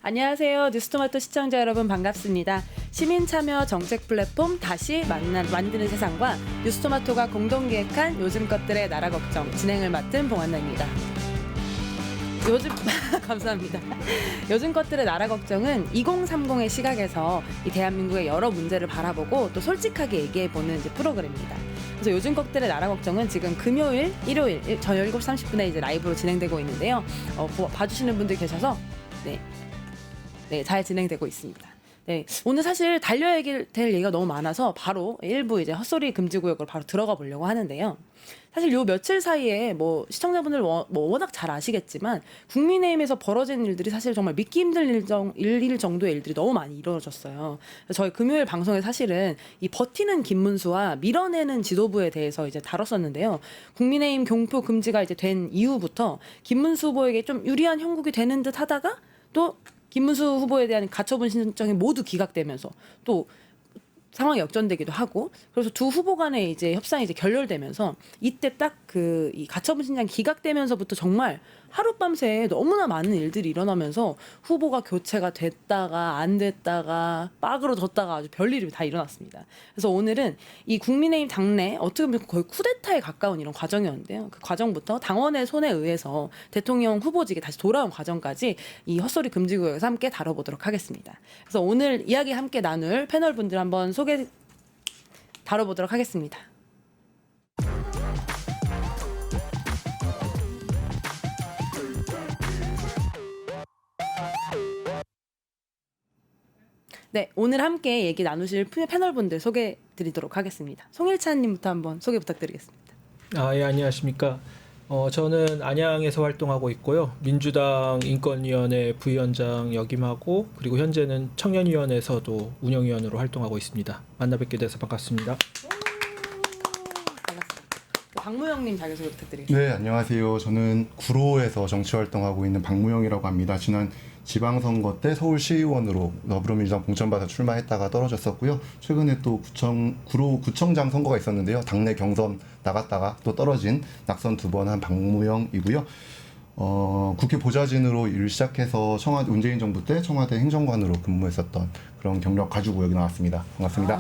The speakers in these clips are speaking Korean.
안녕하세요. 뉴스토마토 시청자 여러분 반갑습니다. 시민참여 정책 플랫폼 다시 만드는 세상과 뉴스토마토가 공동 기획한 요즘 것들의 나라 걱정 진행을 맡은 봉한나입니다. 감사합니다. 요즘 것들의 나라 걱정은 2030의 시각에서 이 대한민국의 여러 문제를 바라보고 또 솔직하게 얘기해보는 이제 프로그램입니다. 그래서 요즘 것들의 나라 걱정은 지금 금요일, 일요일 저녁 7시 30분에 이제 라이브로 진행되고 있는데요. 봐주시는 분들 계셔서 네, 잘 진행되고 있습니다. 네, 오늘 사실 달려야 될 얘기가 너무 많아서 바로 일부 이제 헛소리 금지 구역으로 바로 들어가 보려고 하는데요. 사실 요 며칠 사이에 뭐 시청자분들 워낙 잘 아시겠지만 국민의힘에서 벌어진 일들이 사실 정말 믿기 힘든 일 정도의 일들이 너무 많이 이루어졌어요. 저희 금요일 방송에 사실은 이 버티는 김문수와 밀어내는 지도부에 대해서 이제 다뤘었는데요. 국민의힘 경표 금지가 이제 된 이후부터 김문수 후보에게 좀 유리한 형국이 되는 듯 하다가 또 김문수 후보에 대한 가처분 신청이 모두 기각되면서 또 상황이 역전되기도 하고, 그래서 두 후보 간의 이제 협상이 이제 결렬되면서 이때 딱 이 가처분 신청 기각되면서부터 정말 하룻밤새 너무나 많은 일들이 일어나면서 후보가 교체가 됐다가 안 됐다가 빠그러졌다가 아주 별일이 다 일어났습니다. 그래서 오늘은 이 국민의힘 당내 어떻게 보면 거의 쿠데타에 가까운 이런 과정이었는데요. 그 과정부터 당원의 손에 의해서 대통령 후보직에 다시 돌아온 과정까지 이 헛소리 금지 구역에서 함께 다뤄보도록 하겠습니다. 그래서 오늘 이야기 함께 나눌 패널분들 한번 다뤄보도록 하겠습니다. 네, 오늘 함께 얘기 나누실 패널분들 소개드리도록 하겠습니다. 송일찬님부터 한번 소개 부탁드리겠습니다. 예, 안녕하십니까. 저는 안양에서 활동하고 있고요. 민주당 인권위원회 부위원장 역임하고, 그리고 현재는 청년위원회에서도 운영위원으로 활동하고 있습니다. 만나 뵙게 돼서 반갑습니다. 반갑습니다. 박무영님 자기소개 부탁드리겠습니다. 네, 안녕하세요. 저는 구로에서 정치활동하고 있는 박무영이라고 합니다. 지난 지방선거 때 서울시의원으로 더불어민주당 공천받아 출마했다가 떨어졌었고요. 최근에 또 구로 구청장 선거가 있었는데요. 당내 경선 나갔다가 또 떨어진 낙선 2번 한 박무영이고요. 국회 보좌진으로 일 시작해서 문재인 정부 때 청와대 행정관으로 근무했었던 그런 경력 가지고 여기 나왔습니다. 반갑습니다.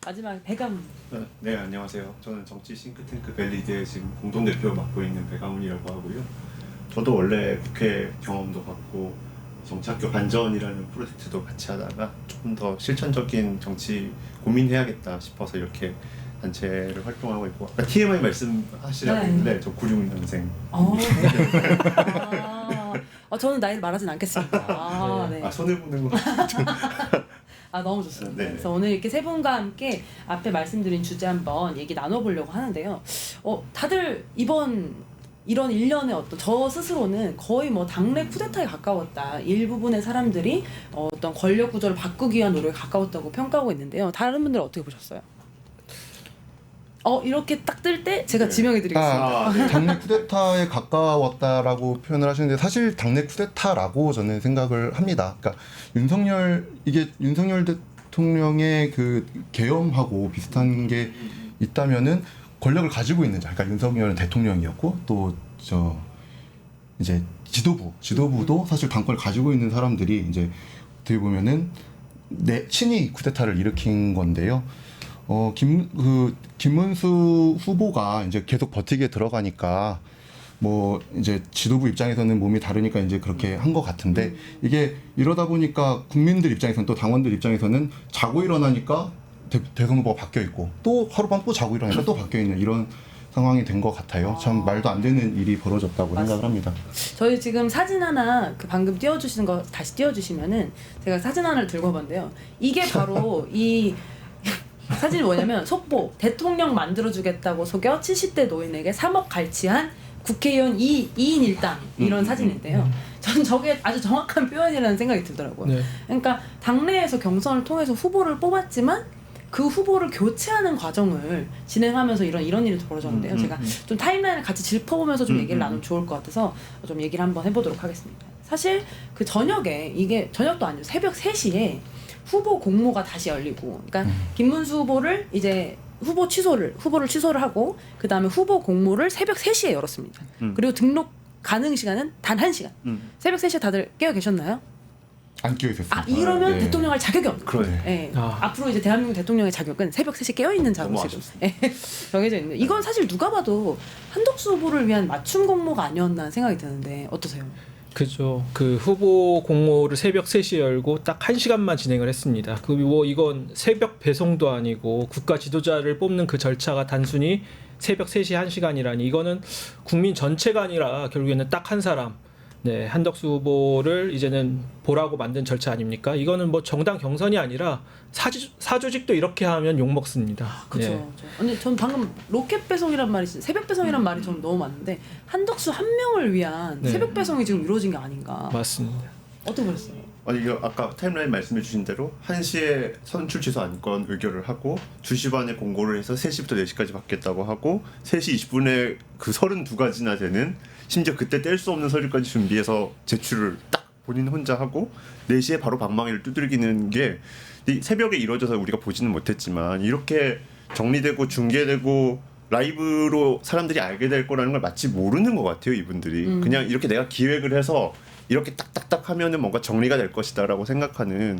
마지막에 배가문. 네, 안녕하세요. 저는 정치 싱크탱크 벨리드의 지금 공동대표 맡고 있는 배가문이라고 하고요. 저도 원래 국회 경험도 갖고 정치학교 반전이라는 프로젝트도 같이 하다가 조금 더 실천적인 정치 고민해야겠다 싶어서 이렇게 단체를 활동하고 있고, 아까 TMI 말씀하시라고 했는데 저 96년생. 저는 나이를 말하진 않겠습니다. 네. 손해보는 거. 너무 좋습니다. 네. 그래서 오늘 이렇게 세 분과 함께 앞에 말씀드린 주제 한번 얘기 나눠보려고 하는데요. 다들 이런 일련의 저 스스로는 거의 뭐 당내 쿠데타에 가까웠다. 일부분의 사람들이 어떤 권력 구조를 바꾸기 위한 노력에 가까웠다고 평가하고 있는데요. 다른 분들은 어떻게 보셨어요? 이렇게 딱 뜰 때 제가 지명해드리겠습니다. 네. 당내 쿠데타에 가까웠다라고 표현을 하시는데 사실 당내 쿠데타라고 저는 생각을 합니다. 그러니까 윤석열 대통령의 그 계엄하고 비슷한 게 있다면은 권력을 가지고 있는 자, 그러니까 윤석열은 대통령이었고 또 이제 지도부도 사실 당권을 가지고 있는 사람들이 이제 어떻게 보면은 친이 쿠데타를 일으킨 건데요. 김문수 후보가 이제 계속 버티게 들어가니까 뭐 이제 지도부 입장에서는 몸이 다르니까 이제 그렇게 한 것 같은데, 이게 이러다 보니까 국민들 입장에서는 또 당원들 입장에서는 자고 일어나니까 대선 후보가 바뀌어 있고 또 하룻밤 또 자고 일어나니까 또 바뀌어 있는 이런 상황이 된 것 같아요. 참 말도 안 되는 일이 벌어졌다고 생각을 합니다. 저희 지금 사진 하나 방금 띄워주시는 거 다시 띄워주시면은 제가 사진 하나를 들고 와봤는데요. 이게 바로 이 사진이 뭐냐면 속보 대통령 만들어주겠다고 속여 70대 노인에게 3억 갈취한 국회의원 2인 1당 이런 사진인데요. 저는 저게 아주 정확한 표현이라는 생각이 들더라고요. 네. 그러니까 당내에서 경선을 통해서 후보를 뽑았지만 그 후보를 교체하는 과정을 진행하면서 이런 일이 벌어졌는데요. 제가 좀 타임라인을 같이 짚어보면서 좀 얘기를 나누면 좋을 것 같아서 좀 얘기를 한번 해보도록 하겠습니다. 사실 그 저녁에, 이게 저녁도 아니죠, 새벽 3시에 후보 공모가 다시 열리고, 그러니까 김문수 후보를 이제 후보를 취소를 하고 그 다음에 후보 공모를 새벽 3시에 열었습니다. 그리고 가능 시간은 단 1시간. 새벽 3시에 다들 깨어 계셨나요? 안 끼어 있었습니다. 아, 이러면 네. 대통령 할 자격이 없는 거예요. 그러네. 예. 아. 앞으로 이제 대한민국 대통령의 자격은 새벽 3시에 깨어있는 너무 자격으로 아쉽습니다. 정해져 있는. 이건 사실 누가 봐도 한덕수 후보를 위한 맞춤 공모가 아니었나 생각이 드는데 어떠세요? 그죠. 그 후보 공모를 새벽 3시에 열고 딱 1시간만 진행을 했습니다. 그 뭐 이건 새벽 배송도 아니고 국가 지도자를 뽑는 그 절차가 단순히 새벽 3시 1시간이라니 이거는 국민 전체가 아니라 결국에는 딱 한 사람 네, 한덕수 후보를 이제는 보라고 만든 절차 아닙니까? 이거는 뭐 정당 경선이 아니라 사조직도 이렇게 하면 욕 먹습니다. 그렇죠. 네. 근데 전 방금 로켓 배송이란 말이 있어요. 새벽 배송이란 말이 좀 너무 많은데 한덕수 한 명을 위한 네. 새벽 배송이 지금 이루어진 게 아닌가. 맞습니다. 어떻게 보셨어요? 아니 이거 아까 타임라인 말씀해 주신 대로 1시에 선출 취소 안건 의결을 하고 2시 반에 공고를 해서 3시부터 4시까지 받겠다고 하고 3시 20분에 그 32가지나 되는 심지어 그때 뗄 수 없는 서류까지 준비해서 제출을 딱 본인 혼자 하고 4시에 바로 방망이를 두들기는 게 이 새벽에 이루어져서 우리가 보지는 못했지만 이렇게 정리되고 중계되고 라이브로 사람들이 알게 될 거라는 걸 마치 모르는 것 같아요 이분들이. 그냥 이렇게 내가 기획을 해서 이렇게 딱딱딱 하면은 뭔가 정리가 될 것이다라고 생각하는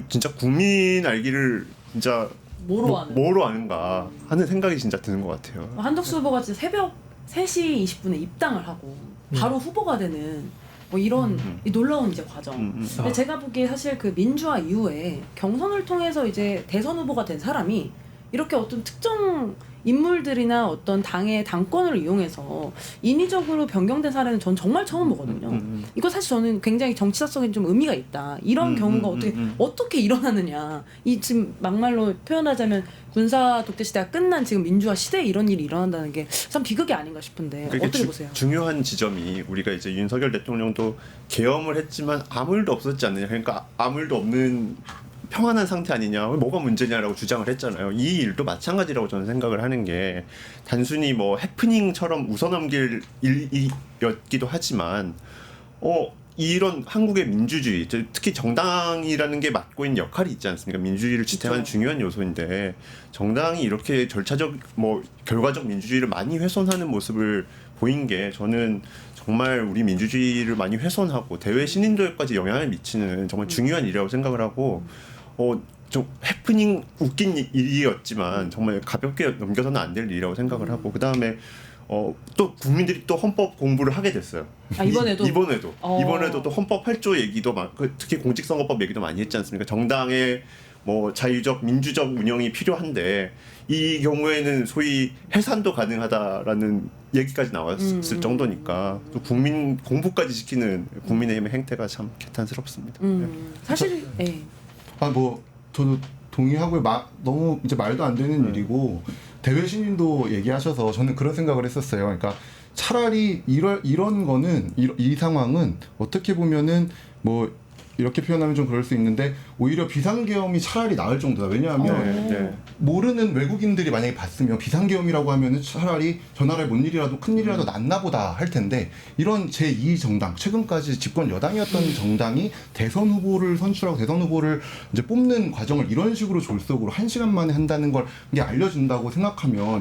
진짜 국민 알기를 진짜 뭐로 아는가 하는 생각이 진짜 드는 것 같아요. 한덕수 후보가 진짜 새벽 3시 20분에 입당을 하고 바로 후보가 되는 뭐 이런 이 놀라운 이제 과정. 근데 제가 보기에 사실 그 민주화 이후에 경선을 통해서 이제 대선 후보가 된 사람이 이렇게 어떤 특정 인물들이나 어떤 당의 당권을 이용해서 인위적으로 변경된 사례는 전 정말 처음 보거든요. 이거 사실 저는 굉장히 정치사적인 좀 의미가 있다. 이런 경우가 어떻게 일어나느냐. 이 지금 막말로 표현하자면 군사 독재 시대가 끝난 지금 민주화 시대에 이런 일이 일어난다는 게 참 비극이 아닌가 싶은데 어떻게 보세요? 중요한 지점이 우리가 이제 윤석열 대통령도 계엄을 했지만 아무 일도 없었지 않느냐. 그러니까 아무 일도 없는 평안한 상태 아니냐, 뭐가 문제냐라고 주장을 했잖아요. 이 일도 마찬가지라고 저는 생각을 하는 게 단순히 뭐 해프닝처럼 웃어넘길 일이었기도 하지만 이런 한국의 민주주의, 특히 정당이라는 게 맡고 있는 역할이 있지 않습니까? 민주주의를 지탱하는 그렇죠. 중요한 요소인데 정당이 이렇게 절차적 뭐 결과적 민주주의를 많이 훼손하는 모습을 보인 게 저는 정말 우리 민주주의를 많이 훼손하고 대외 신인도에까지 영향을 미치는 정말 중요한 일이라고 생각을 하고 좀 해프닝 웃긴 일이었지만 정말 가볍게 넘겨서는 안 될 일이라고 생각을 하고 그 다음에 또 국민들이 또 헌법 공부를 하게 됐어요. 아, 이번에도 이번에도 또 헌법 8조 얘기도 특히 공직선거법 얘기도 많이 했지 않습니까? 정당의 뭐 자유적 민주적 운영이 필요한데 이 경우에는 소위 해산도 가능하다라는 얘기까지 나왔을 정도니까 또 국민 공부까지 시키는 국민의힘의 행태가 참 개탄스럽습니다. 사실 뭐 저도 동의하고 너무 이제 말도 안 되는 일이고 대외 신인도 얘기하셔서 저는 그런 생각을 했었어요. 그러니까 차라리 이런 거는 이 상황은 어떻게 보면은 뭐 이렇게 표현하면 좀 그럴 수 있는데 오히려 비상계엄이 차라리 나을 정도다. 왜냐하면 모르는 외국인들이 만약에 봤으면 비상계엄이라고 하면은 차라리 저 나라에 뭔 일이라도 큰 일이라도 났나 보다 할 텐데 이런 제2 정당, 최근까지 집권 여당이었던 정당이 대선 후보를 선출하고 대선 후보를 이제 뽑는 과정을 이런 식으로 졸속으로 1시간 만에 한다는 걸 이게 알려준다고 생각하면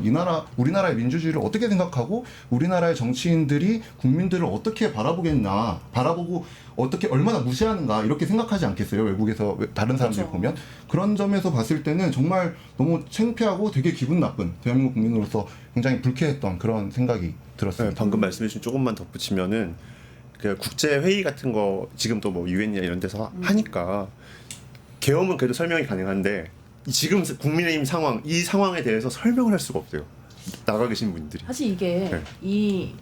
우리나라의 민주주의를 어떻게 생각하고 우리나라의 정치인들이 국민들을 어떻게 바라보고 어떻게 얼마나 무시하는가 이렇게 생각하지 않겠어요? 외국에서 다른 사람들이 그렇죠. 보면 그런 점에서 봤을 때는 정말 너무 창피하고 되게 기분 나쁜 대한민국 국민으로서 굉장히 불쾌했던 그런 생각이 들었습니다. 네, 방금 말씀해 주신 조금만 덧붙이면은 그 국제 회의 같은 거 지금도 뭐 유엔이나 이런 데서 하니까 계엄은 그래도 설명이 가능한데 지금 국민의힘 이 상황에 대해서 설명을 할 수가 없어요. 나가 계신 분들이. 사실 이게 네. 이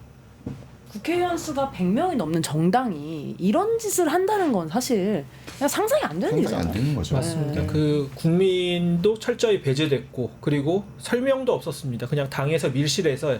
국회의원 수가 100명이 넘는 정당이 이런 짓을 한다는 건 사실 그냥 상상이 안 되는 상상이 일이잖아요. 안 되는 거죠. 맞습니다. 네. 그 국민도 철저히 배제됐고 그리고 설명도 없었습니다. 그냥 당에서 밀실에서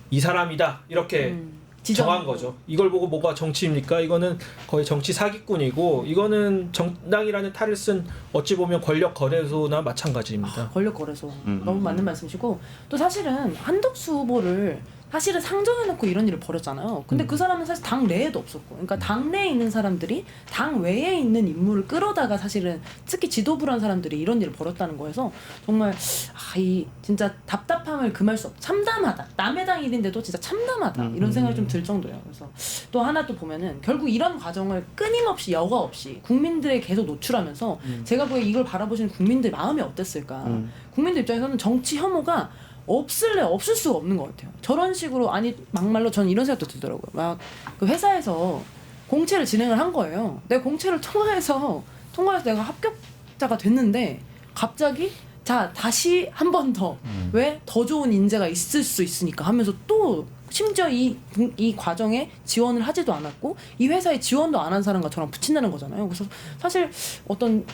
이 사람이다 이렇게 정한 거죠. 이걸 보고 뭐가 정치입니까? 이거는 거의 정치 사기꾼이고 이거는 정당이라는 탈을 쓴 어찌 보면 권력 거래소나 마찬가지입니다. 권력 거래소 너무 맞는 말씀이시고 또 사실은 한덕수 후보를 사실은 상정해놓고 이런 일을 벌였잖아요. 근데 그 사람은 사실 당 내에도 없었고, 그러니까 당 내에 있는 사람들이 당 외에 있는 인물을 끌어다가 사실은 특히 지도부란 사람들이 이런 일을 벌였다는 거에서 정말 이 진짜 답답함을 금할 수 없. 참담하다. 남의 당 일인데도 진짜 참담하다. 이런 생각이 좀 들 정도예요. 그래서 또 하나 또 보면은 결국 이런 과정을 끊임없이 여과 없이 국민들에 계속 노출하면서 제가 보기에 이걸 바라보시는 국민들 마음이 어땠을까? 국민들 입장에서는 정치 혐오가 없을 수가 없는 것 같아요. 저런 식으로 아니 막말로 저는 이런 생각도 들더라고요. 막 그 회사에서 공채를 진행을 한 거예요. 내가 공채를 통과해서 내가 합격자가 됐는데 갑자기 자 다시 한 번 더 왜 더 좋은 인재가 있을 수 있으니까 하면서 또 심지어 이 과정에 지원을 하지도 않았고 이 회사에 지원도 안 한 사람과 저랑 붙인다는 거잖아요. 그래서 사실 어떤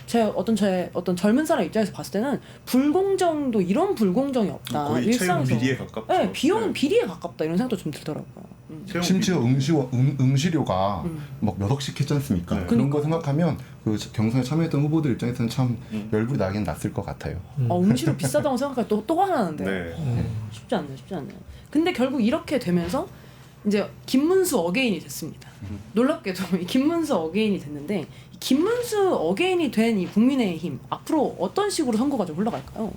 젊은 사람 입장에서 봤을 때는 불공정도 이런 불공정이 없다. 거의 채용 비리에 가깝죠. 네, 비용은 비리에 가깝다 이런 생각도 좀 들더라고요. 심지어 응시료가 막 몇 억씩 했지 않습니까? 네. 그런 거 생각하면 그 경선에 참여했던 후보들 입장에서는 참 열불이 나긴 났을 것 같아요. 응시료 비싸다고 생각하니까 또 화나는데 네. 쉽지 않네요. 근데 결국 이렇게 되면서 이제 김문수 어게인이 됐습니다. 놀랍게도 이 김문수 어게인이 됐는데 이 김문수 어게인이 된 이 국민의힘 앞으로 어떤 식으로 선거가 좀 흘러갈까요?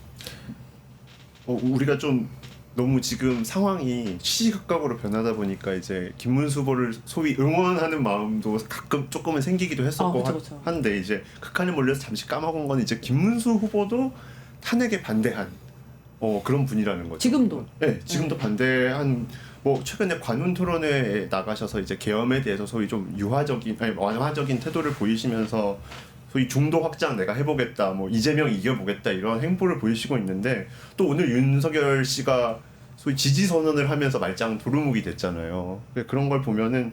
우리가 좀 너무 지금 상황이 시시각각으로 변하다 보니까 이제 김문수 후보를 소위 응원하는 마음도 가끔 조금은 생기기도 했었고 그쵸. 한데 이제 극한에 몰려서 잠시 까먹은 건 이제 김문수 후보도 탄핵에 반대한 그런 분이라는 거죠. 지금도? 네, 지금도 반대한 뭐 최근에 관훈 토론회에 나가셔서 이제 계엄에 대해서 소위 좀 완화적인 태도를 보이시면서 소위 중도 확장 내가 해보겠다, 뭐 이재명 이겨보겠다 이런 행보를 보이시고 있는데 또 오늘 윤석열 씨가 소위 지지 선언을 하면서 말짱 도루묵이 됐잖아요. 그런 걸 보면은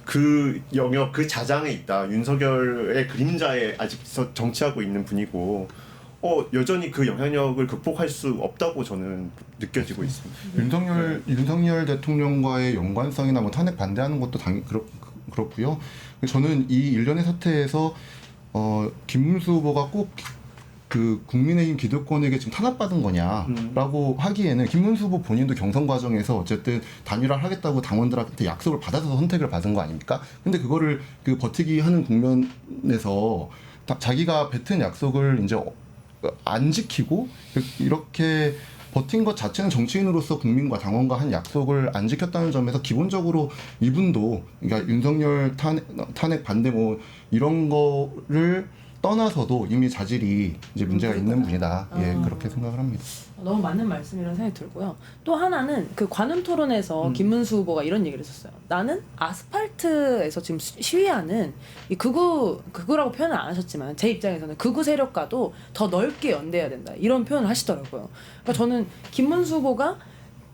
그 영역, 그 자장에 있다. 윤석열의 그림자에 아직 정치하고 있는 분이고 여전히 그 영향력을 극복할 수 없다고 저는 느껴지고 있습니다. 윤석열 대통령과의 연관성이나 뭐 탄핵 반대하는 것도 당연히 그렇고요. 저는 이 일련의 사태에서 김문수 후보가 꼭 그 국민의힘 기득권에게 지금 탄압받은 거냐라고 하기에는 김문수 후보 본인도 경선 과정에서 어쨌든 단일화를 하겠다고 당원들한테 약속을 받아서 선택을 받은 거 아닙니까? 근데 그거를 그 버티기 하는 국면에서 자기가 뱉은 약속을 이제 안 지키고 이렇게 버틴 것 자체는 정치인으로서 국민과 당원과 한 약속을 안 지켰다는 점에서 기본적으로 이분도 그러니까 윤석열 탄핵 반대 뭐 이런 거를 떠나서도 이미 자질이 이제 문제가 있는 분이다. 예, 그렇게 생각을 합니다. 너무 맞는 말씀이라는 생각이 들고요. 또 하나는 그 관훈 토론에서 김문수 후보가 이런 얘기를 했었어요. 나는 아스팔트에서 지금 시위하는 이 극우라고 표현을 안 하셨지만 제 입장에서는 극우 세력과도 더 넓게 연대해야 된다. 이런 표현을 하시더라고요. 그러니까 저는 김문수 후보가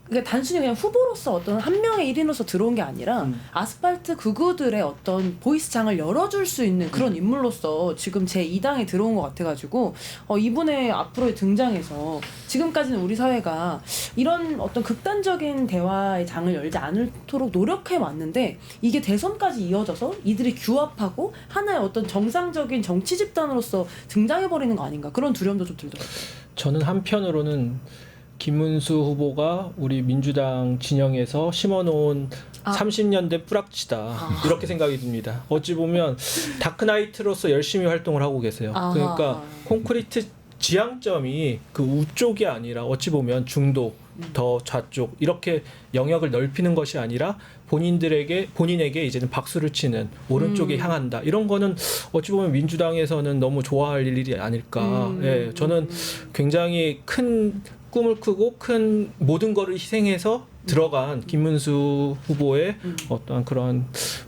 그러니까 단순히 그냥 후보로서 어떤 한 명의 1인으로서 들어온 게 아니라 아스팔트 극우들의 어떤 보이스 창을 열어줄 수 있는 그런 인물로서 지금 제 2당에 들어온 것 같아가지고 이분의 앞으로의 등장에서 지금까지는 우리 사회가 이런 어떤 극단적인 대화의 장을 열지 않도록 노력해 왔는데 이게 대선까지 이어져서 이들이 규합하고 하나의 어떤 정상적인 정치 집단으로서 등장해버리는 거 아닌가 그런 두려움도 좀 들더라고요. 저는 한편으로는 김문수 후보가 우리 민주당 진영에서 심어놓은 30년대 뿌락치다 이렇게 생각이 듭니다. 어찌 보면 다크나이트로서 열심히 활동을 하고 계세요. 그러니까 콘크리트 지향점이 그 우쪽이 아니라 어찌 보면 중도, 더 좌쪽 이렇게 영역을 넓히는 것이 아니라 본인에게 이제는 박수를 치는 오른쪽에 향한다. 이런 거는 어찌 보면 민주당에서는 너무 좋아할 일이 아닐까. 예, 저는 굉장히 큰 꿈을 크고 큰 모든 거를 희생해서 들어간 김문수 후보의 어떤 그런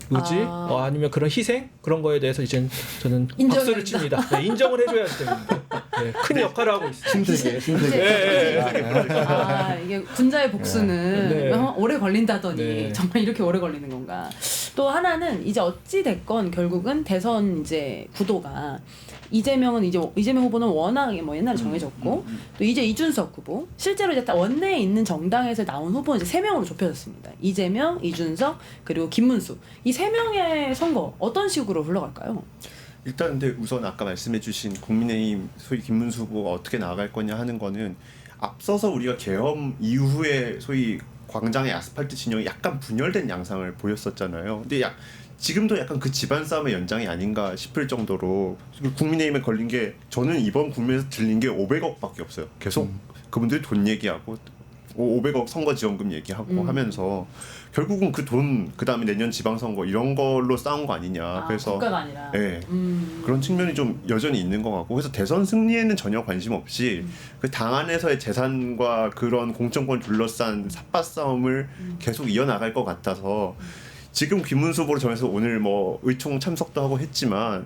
의지 아니면 그런 희생 그런 거에 대해서 이제 저는 박수를 칩니다. 네, 인정을 해줘야 됩니다. 네, 큰 역할을 하고 있습니다. 힘들게. 이게 군자의 복수는 네. 오래 걸린다더니 네. 정말 이렇게 오래 걸리는 건가? 또 하나는 이제 어찌 됐건 결국은 대선 이제 구도가 이재명 후보는 워낙에 뭐 옛날에 정해졌고 또 이제 이준석 후보 실제로 이제 원내에 있는 정당에서 나온 후보는 이제 3명으로 좁혀졌습니다. 이재명, 이준석 그리고 김문수 이 3명의 선거 어떤 식으로 흘러갈까요? 일단 근데 우선 아까 말씀해주신 국민의힘 소위 김문수 후보가 어떻게 나아갈 거냐 하는 거는 앞서서 우리가 계엄 이후에 소위 광장의 아스팔트 진영이 약간 분열된 양상을 보였었잖아요. 근데 지금도 약간 그 집안 싸움의 연장이 아닌가 싶을 정도로 국민의힘에 걸린 게 저는 이번 국면에서 들린 게 500억밖에 없어요. 계속 그분들이 돈 얘기하고 500억 선거지원금 얘기하고 하면서 결국은 그 돈 그다음에 내년 지방선거 이런 걸로 싸운 거 아니냐. 그래서 국가가 아니라. 네, 그런 측면이 좀 여전히 있는 것 같고 그래서 대선 승리에는 전혀 관심 없이 그 당 안에서의 재산과 그런 공천권 둘러싼 삿바 싸움을 계속 이어나갈 것 같아서 지금 김문수 후보를 정해서 오늘 뭐 의총 참석도 하고 했지만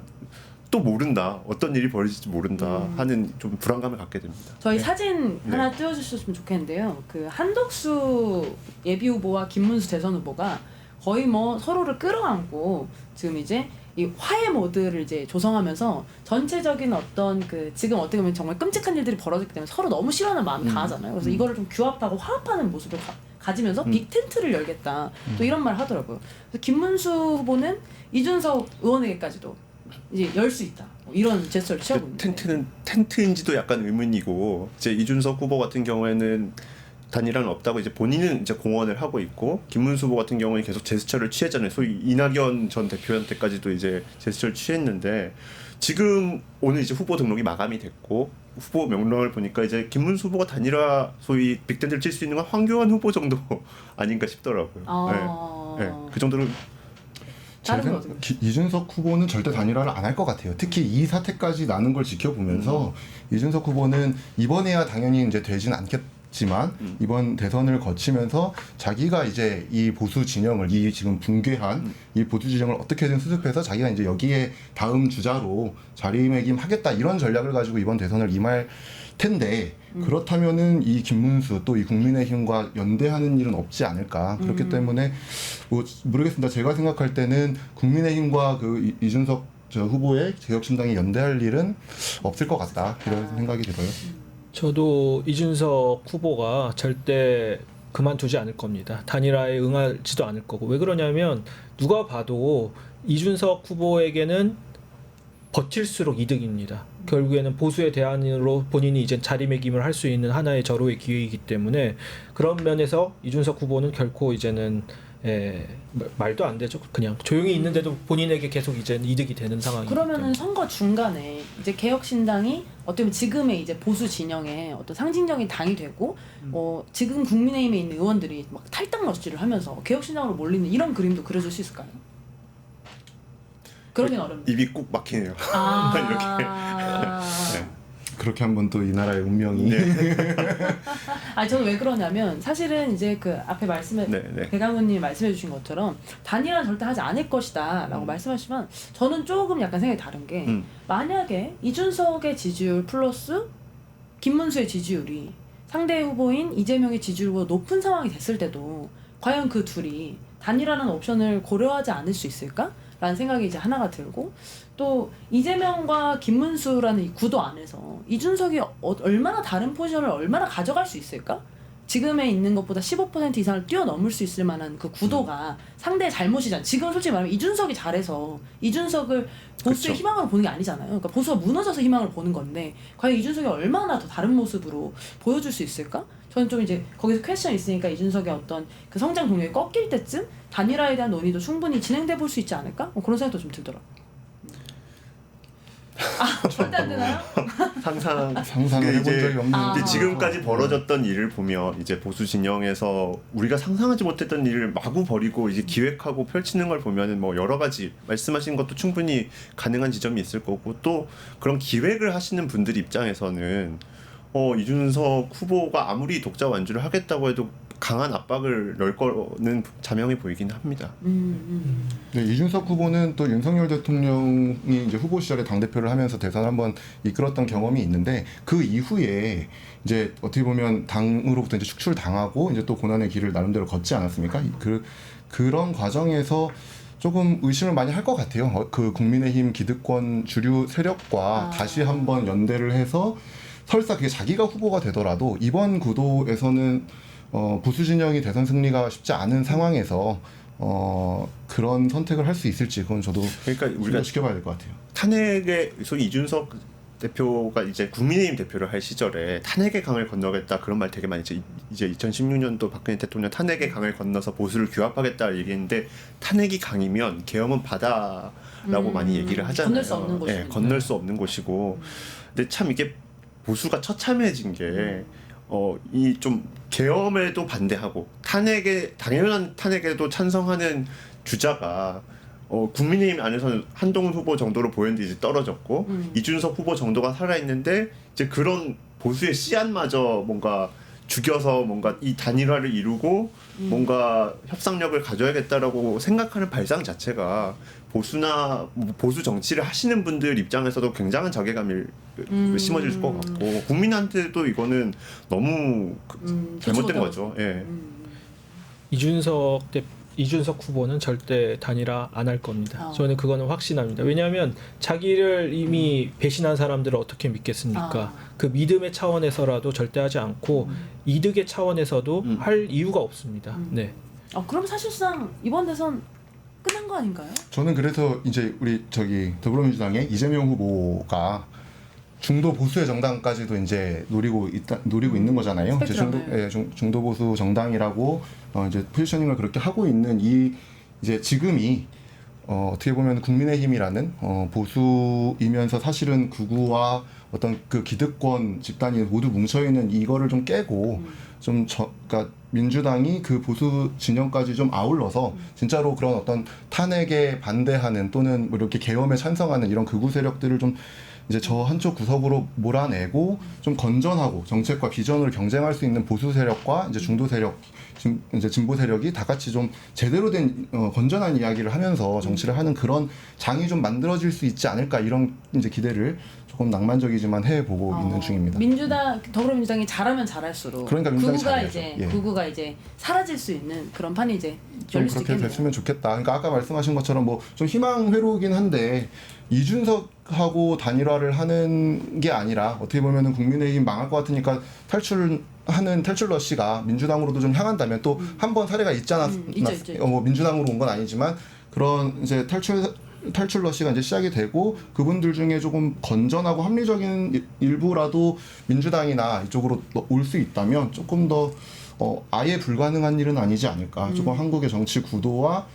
또 모른다. 어떤 일이 벌어질지 모른다 하는 좀 불안감을 갖게 됩니다. 저희 사진 하나 띄워주셨으면 좋겠는데요. 그 한덕수 예비 후보와 김문수 대선 후보가 거의 뭐 서로를 끌어안고 지금 이제 이 화해 모드를 이제 조성하면서 전체적인 어떤 그 지금 어떻게 보면 정말 끔찍한 일들이 벌어졌기 때문에 서로 너무 싫어하는 마음이 다 하잖아요. 그래서 이거를 좀 규합하고 화합하는 모습을 가지면서 빅 텐트를 열겠다. 또 이런 말을 하더라고요. 그래서 김문수 후보는 이준석 의원에게까지도 이제 열 수 있다. 이런 제스처를 취하고 있는데 텐트는 텐트인지도 약간 의문이고 이제 이준석 후보 같은 경우에는 단일화는 없다고 이제 본인은 이제 공언을 하고 있고 김문수 후보 같은 경우에 계속 제스처를 취했잖아요. 소위 이낙연 전 대표한테까지도 이제 제스처를 취했는데 지금 오늘 이제 후보 등록이 마감이 됐고 후보 명령을 보니까 이제 김문수 후보가 단일화 소위 빅텐트를 칠 수 있는 건 황교안 후보 정도 아닌가 싶더라고요. 네, 그 정도로. 이준석 후보는 절대 단일화를 안 할 것 같아요. 특히 이 사태까지 나는 걸 지켜보면서 이준석 후보는 이번에야 당연히 이제 되진 않겠지만 이번 대선을 거치면서 자기가 이제 이 보수 진영을 이 지금 붕괴한 이 보수 진영을 어떻게든 수습해서 자기가 이제 여기에 다음 주자로 자리매김하겠다 이런 전략을 가지고 이번 대선을 임할 텐데 그렇다면은 이 김문수 또 이 국민의힘과 연대하는 일은 없지 않을까. 그렇기 때문에 뭐 모르겠습니다. 제가 생각할 때는 국민의힘과 그 이준석 저 후보의 개혁신당이 연대할 일은 없을 것 같다 이런 생각이 들어요. 저도 이준석 후보가 절대 그만두지 않을 겁니다. 단일화에 응하지도 않을 거고. 왜 그러냐면 누가 봐도 이준석 후보에게는 버틸수록 이득입니다. 결국에는 보수의 대안으로 본인이 이제 자리매김을 할 수 있는 하나의 절호의 기회이기 때문에 그런 면에서 이준석 후보는 결코 이제는 말도 안 되죠. 그냥 조용히 있는데도 본인에게 계속 이제 이득이 되는 상황이기 때문에. 그러면은 선거 중간에 이제 개혁신당이 어떻게 보면 지금의 이제 보수 진영의 어떤 상징적인 당이 되고 지금 국민의힘에 있는 의원들이 막 탈당 러시를 하면서 개혁신당으로 몰리는 이런 그림도 그려줄 수 있을까요? 그러긴 어렵네요. 입이 꾹 막히네요. 이렇게. 네. 그렇게 한번 또 이 나라의 운명이. 저는 왜 그러냐면 사실은 이제 그 앞에 배강훈님이 말씀해주신 것처럼 단일화는 절대 하지 않을 것이다라고 말씀하시지만 저는 조금 약간 생각이 다른 게 만약에 이준석의 지지율 플러스 김문수의 지지율이 상대 후보인 이재명의 지지율보다 높은 상황이 됐을 때도 과연 그 둘이 단일화라는 옵션을 고려하지 않을 수 있을까? 라는 생각이 이제 하나가 들고 또 이재명과 김문수라는 이 구도 안에서 이준석이 얼마나 다른 포지션을 얼마나 가져갈 수 있을까? 지금에 있는 것보다 15% 이상을 뛰어넘을 수 있을 만한 그 구도가 상대의 잘못이잖아. 지금 솔직히 말하면 이준석이 잘해서 이준석을 보수의 그쵸. 희망으로 보는 게 아니잖아요. 그러니까 보수가 무너져서 희망을 보는 건데 과연 이준석이 얼마나 더 다른 모습으로 보여줄 수 있을까? 저는 좀 이제 거기서 퀘스천이 있으니까 이준석의 어떤 그 성장 동력이 꺾일 때쯤 단일화에 대한 논의도 충분히 진행돼 볼 수 있지 않을까? 그런 생각도 좀 들더라고요. 절대 안 되나요? 상상을 해본 적이 없는. 근데 지금까지 벌어졌던 일을 보면 이제 보수 진영에서 우리가 상상하지 못했던 일을 마구 벌이고 이제 기획하고 펼치는 걸 보면은 뭐 여러 가지 말씀하신 것도 충분히 가능한 지점이 있을 거고 또 그런 기획을 하시는 분들 입장에서는 이준석 후보가 아무리 독자 완주를 하겠다고 해도 강한 압박을 넣을 거는 자명해 보이긴 합니다. 네, 이준석 후보는 또 윤석열 대통령이 이제 후보 시절에 당 대표를 하면서 대선 한번 이끌었던 경험이 있는데 그 이후에 이제 어떻게 보면 당으로부터 이제 축출 당하고 이제 또 고난의 길을 나름대로 걷지 않았습니까? 그런 과정에서 조금 의심을 많이 할 것 같아요. 그 국민의힘 기득권 주류 세력과 다시 한번 연대를 해서 설사 그게 자기가 후보가 되더라도 이번 구도에서는 보수 진영이 대선 승리가 쉽지 않은 상황에서 그런 선택을 할 수 있을지 그건 저도 그러니까 우리가 지켜봐야 될 것 같아요. 탄핵의 소위 이준석 대표가 이제 국민의힘 대표를 할 시절에 탄핵의 강을 건너겠다 그런 말 되게 많이 이제 2016년도 박근혜 대통령 탄핵의 강을 건너서 보수를 규합하겠다 얘기했는데 탄핵이 강이면 계엄은 바다라고 많이 얘기를 하잖아요. 건널 수 없는 곳이니까. 네, 건널 수 없는 곳이고. 근데 참 이게 보수가 처참해진 게 이 좀 계엄에도 반대하고 당연한 탄핵에도 찬성하는 주자가 국민의힘 안에서는 한동훈 후보 정도로 보였는데 이제 떨어졌고 이준석 후보 정도가 살아있는데 이제 그런 보수의 씨앗마저 뭔가 죽여서 뭔가 이 단일화를 이루고 뭔가 협상력을 가져야겠다라고 생각하는 발상 자체가 보수나 보수 정치를 하시는 분들 입장에서도 굉장한 자괴감을 심어질 것 같고 국민한테도 이거는 너무 잘못된 거죠. 예. 이준석 후보는 절대 단일화 안 할 겁니다. 어. 저는 그거는 확신합니다. 왜냐하면 자기를 이미 배신한 사람들을 어떻게 믿겠습니까? 그 믿음의 차원에서라도 절대 하지 않고 이득의 차원에서도 할 이유가 없습니다. 네. 그럼 사실상 이번 대선 끝난 거 아닌가요? 저는 그래서 이제 우리 더불어민주당의 이재명 후보가 중도 보수의 정당까지도 이제 노리고 있는 거잖아요. 이제 중도 보수 정당이라고 이제 포지셔닝을 그렇게 하고 있는 이제 지금이 어떻게 보면 국민의힘이라는 보수이면서 사실은 극우와 어떤 그 기득권 집단이 모두 뭉쳐 있는 이거를 좀 깨고 그러니까 민주당이 그 보수 진영까지 좀 아울러서 진짜로 그런 어떤 탄핵에 반대하는 또는 뭐 이렇게 계엄에 찬성하는 이런 극우 세력들을 좀 이제 저 한쪽 구석으로 몰아내고 좀 건전하고 정책과 비전으로 경쟁할 수 있는 보수 세력과 이제 중도 세력, 이제 진보 세력이 다 같이 좀 제대로 된 건전한 이야기를 하면서 정치를 하는 그런 장이 좀 만들어질 수 있지 않을까 이런 이제 기대를 조금 낭만적이지만 해보고 있는 중입니다. 더불어민주당이 잘하면 잘할수록 그러니까 민주당이 극우가 이제 사라질 수 있는 그런 판이 이제 좀 열릴 수 그렇게 있겠네요. 됐으면 좋겠다. 그러니까 아까 말씀하신 것처럼 뭐 좀 희망 회로이긴 한데 이준석하고 단일화를 하는 게 아니라 어떻게 보면은 국민의힘 망할 것 같으니까 탈출 러시가 민주당으로도 좀 향한다면 또 한 번 사례가 있지 않았나? 뭐 민주당으로 온 건 아니지만 그런 이제 탈출 러시가 이제 시작이 되고 그분들 중에 조금 건전하고 합리적인 일부라도 민주당이나 이쪽으로 올 수 있다면 조금 더 아예 불가능한 일은 아니지 않을까. 조금 한국의 정치 구도와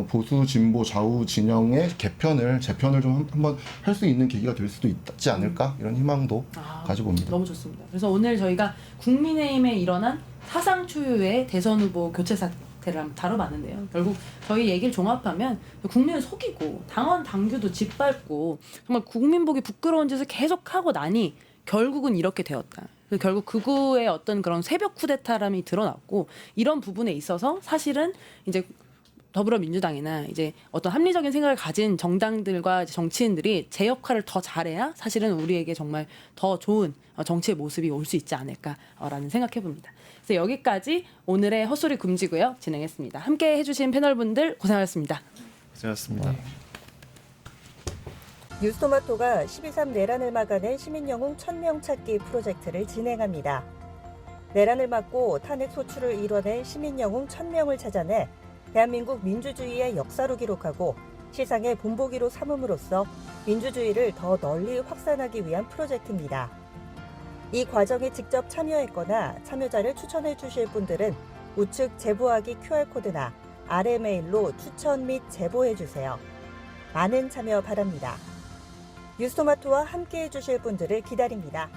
보수, 진보, 좌우 진영의 재편을 좀 한번 할 수 있는 계기가 될 수도 있지 않을까 이런 희망도 가지고 옵니다. 너무 좋습니다. 그래서 오늘 저희가 국민의힘에 일어난 사상 초유의 대선 후보 교체 사태를 한번 다뤄봤는데요. 결국 저희 얘기를 종합하면 국민을 속이고 당원 당규도 짓밟고 정말 국민 보기 부끄러운 짓을 계속하고 나니 결국은 이렇게 되었다. 결국 극우의 어떤 그런 새벽 쿠데타람이 드러났고 이런 부분에 있어서 사실은 이제 더불어민주당이나 이제 어떤 합리적인 생각을 가진 정당들과 정치인들이 제 역할을 더 잘해야 사실은 우리에게 정말 더 좋은 정치의 모습이 올 수 있지 않을까라는 생각해 봅니다. 그래서 여기까지 오늘의 헛소리 금지고요. 진행했습니다. 함께 해주신 패널분들 고생하셨습니다. 고생하셨습니다. 뉴스토마토가 12.3 내란을 막아낸 시민영웅 1000명 찾기 프로젝트를 진행합니다. 내란을 막고 탄핵 소추를 이뤄낸 시민영웅 1000명을 찾아내 대한민국 민주주의의 역사로 기록하고 시상의 본보기로 삼음으로써 민주주의를 더 널리 확산하기 위한 프로젝트입니다. 이 과정에 직접 참여했거나 참여자를 추천해 주실 분들은 우측 제보하기 QR코드나 아래 메일로 추천 및 제보해 주세요. 많은 참여 바랍니다. 뉴스토마토와 함께해 주실 분들을 기다립니다.